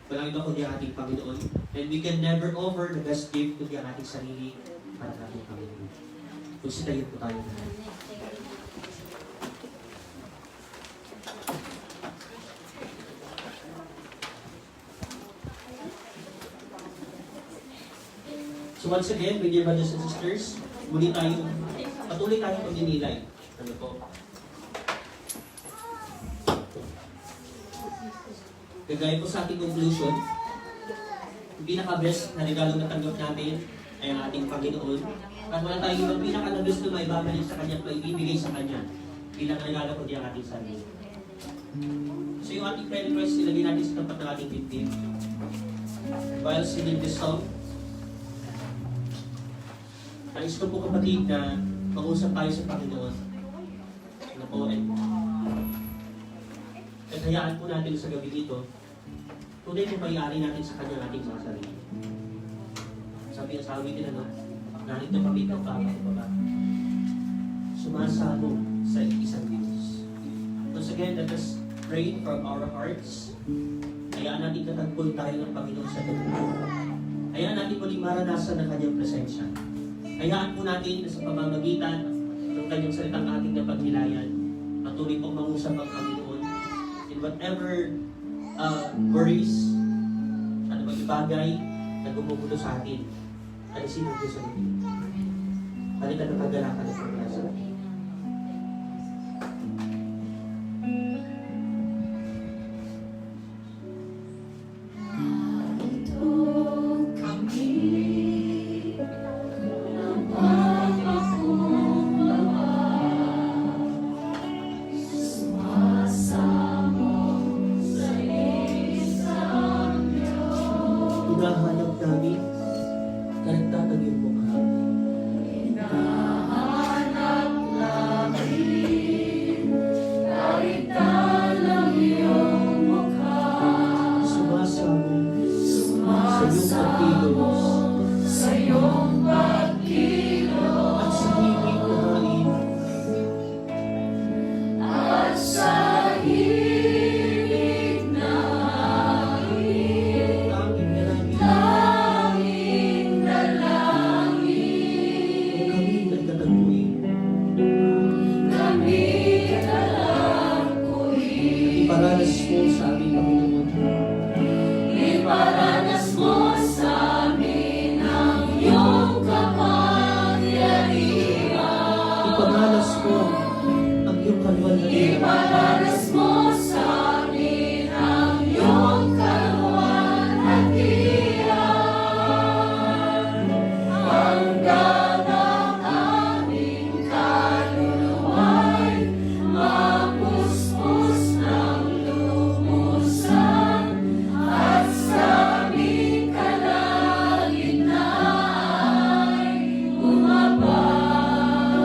Walang iba kundi ang ating Panginoon. And we can never offer the best gift kundi ang ating sarili para sa ating Panginoon. Magsitayin po tayo na. So once again, my dear brothers and sisters, patuloy tayong pagdinilay. Ano po? Kagaya po sa ating conclusion, yung pinaka-best na regalo na tanggap natin ay ang ating Panginoon. At wala tayong ibang pinaka-best na may babalik sa Kanya at may ibibigay sa Kanya. Bilang regalo ko diyan ating sarili. So yung ating prayer request, ilagay natin sa tapat ng ating dibdib. While singing this song, nais ko po kapatid na mag-usap tayo sa Panginoon. Ano po, at hayaan po natin sa gabi dito, tunay po pag-iari natin sa Kanya ating mga sarili. Sabi ang sabi din narito kami ng Papa ko Baba. Sumasalo sa isang Diyos. Once again, let us pray from our hearts. Hayaan natin katagpol tayo ng Panginoon sa gabi. Hayaan natin muling maranasan ng Kanyang presensya. Hayaan po natin na sa pamamagitan ng Kanyang salitang ating napaghilayan, patuloy pong mangusap ang Panginoon in whatever worries, ano bagay na gumugulo sa atin. Alisin mo Diyos sa atin. Balikan ng kagalakan at pagkasa. Hinahanap namin karagtatag yung mukha. Sumasamo sa iyong pagkilos at sa himig na hain. Tanging dalangin kami tatagpuin. Iparanas mo sa aming Panginoon. Iparanas mo sa amin ang iyong kapangyarihan. Iparanas mo ang iyong kaluwalhatian. Iparanas mo sa amin ang iyong kaluwalhatian. Hanggang ang aming kaluluwa'y mapuspos ng lumusan at sa aming kalagitnaan bumabaw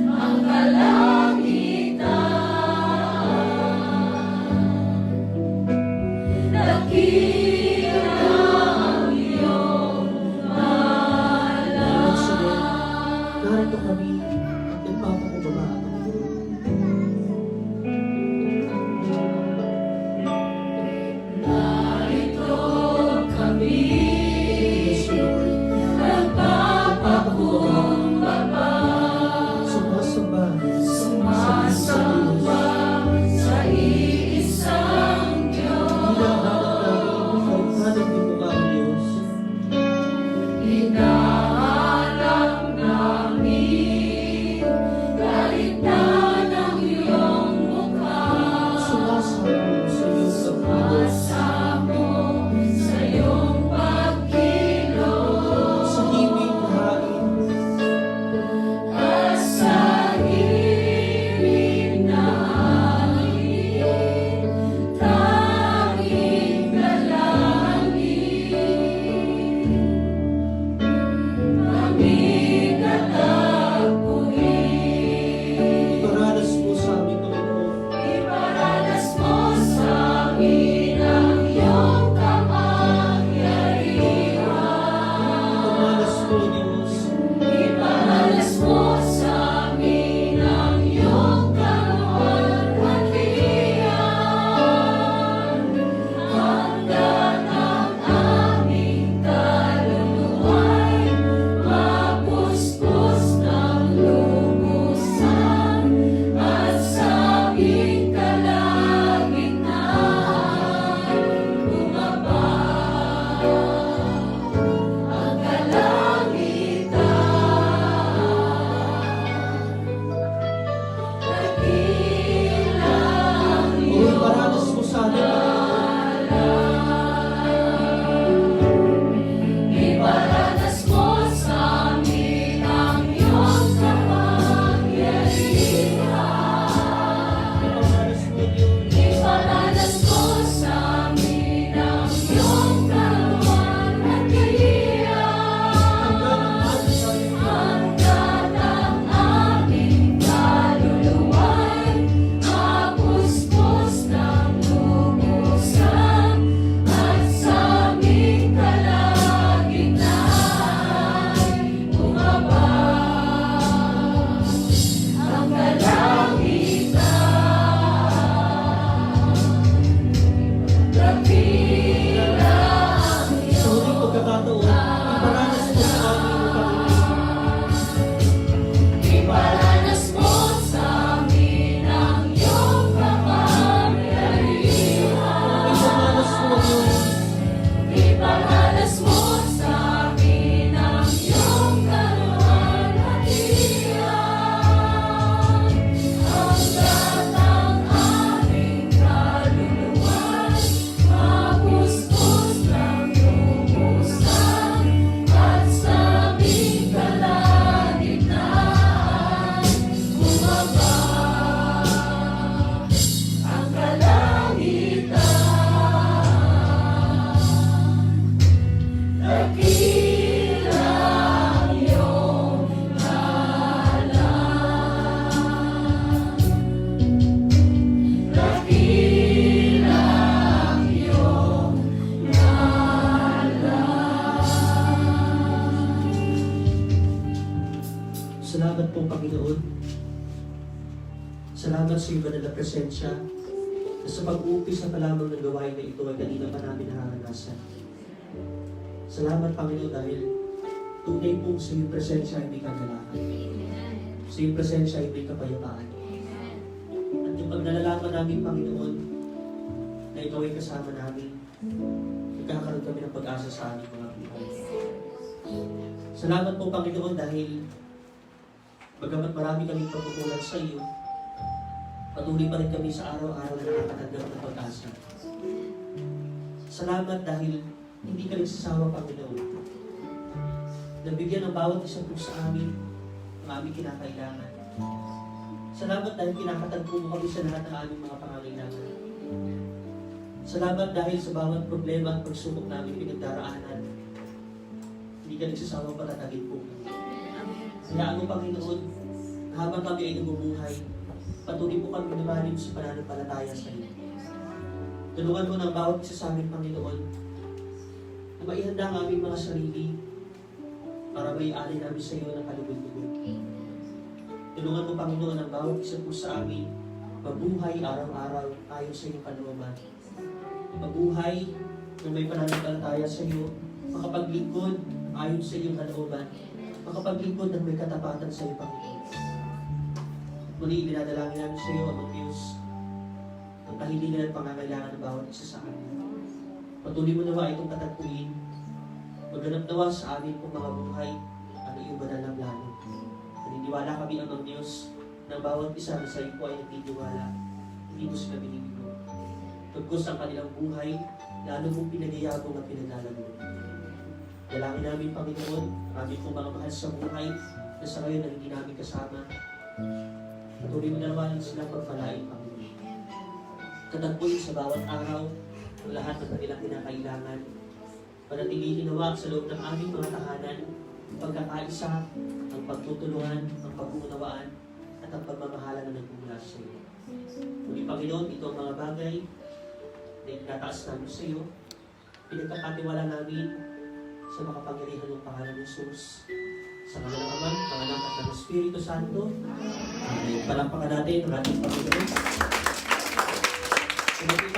ang kalangitan. Dakila ang iyong ngalan. Narito kami at nagpapakubaba ang narito kami, nagpapakumbaba, sumasamba sa iisang Diyos. Hinahanap namin kalitan ang iyong mukha. Sumasamo sa iyong pagkilos at sa himig na hain. Tanging dalangin po, Panginoon. Salamat sa iyong banal na presensya na sa pag-uumpisa pa lamang ng gawain na ito ay kanina pa namin nararanasan. Salamat, Panginoon, dahil tunay pong sa iyong presensya ay may kagalakan. Sa iyong presensya ay may kapayapaan. At yung pag nalalaman namin, Panginoon, na ikaw ay kasama namin, nagkakaroon kami ng pag-asa sa aming mga buhay. Salamat po, Panginoon, dahil bagamat marami kaming pagkukulang sa iyo, patuloy pa rin kami sa araw-araw na nakakatanggap ng pag-asa. Salamat dahil hindi ka nagsasawa, Panginoon. Nabigyan ng bawat isa po sa amin ang aming kinakailangan. Salamat dahil kinakatagpo mo kami sa lahat ng aming mga pangangailangan. Salamat dahil sa bawat problema at pagsubok namin pinagdaraanan, hindi ka nagsasawang patatagin po. Kaya ano, Panginoon, habang kami ay namumuhay, patuloy po kami lumalim sa pananampalataya sa iyo. Tulungan mo ng bawat isa sa amin, Panginoon, na maihanda ang aming mga sarili para maialay namin sa iyo ng kalugod-lugod. Tulungan mo, Panginoon, ang bawat isa po sa amin mabuhay araw-araw ayon sa iyong kalooban. Mabuhay na may pananampalataya sa iyo, makapaglingkod ayon sa iyong kalooban, makapaglingkod ng may katapatan sa iyo, Panginoon. Muli, binadalangin namin sa iyo, amang Diyos, ang kahilingan at pangangailangan ng bawat isa sa amin. Patuloy mo nawa itong katagpuin, magganap nawa sa amin kung mga buhay ang iyong banal na plano. Naniniwala kami, amang Diyos, ng bawat isa na sa iyo po ay nagtitiwala, hindi mo sila binibigo. Tugkos ang kanilang buhay, lalo mong pinagayabong at pinaglalaro. Dalangin namin, Panginoon, ang aming pong mga mahal sa buhay na sa ngayon na hindi namin kasama. Patuloy mo naman silang pagpalain, Panginoon. Katagpuin sa bawat araw ang lahat ng kanilang kinakailangan. Panatilihin nawa sa loob ng aming mga tahanan ang pagkakaisa, ang pagtutulungan, ang pag-uunawaan, at ang pagmamahala na nagmumula sa iyo. Muli, Panginoon, ito ang mga bagay na itataas namin sa iyo. Pinagkakatiwala namin sa makapangyarihan ng pangalan ng Jesus. Sa ngalan ng Ama, ng Anak at ng Espiritu Santo. Amen. Palampakan natin ang ating Panginoon.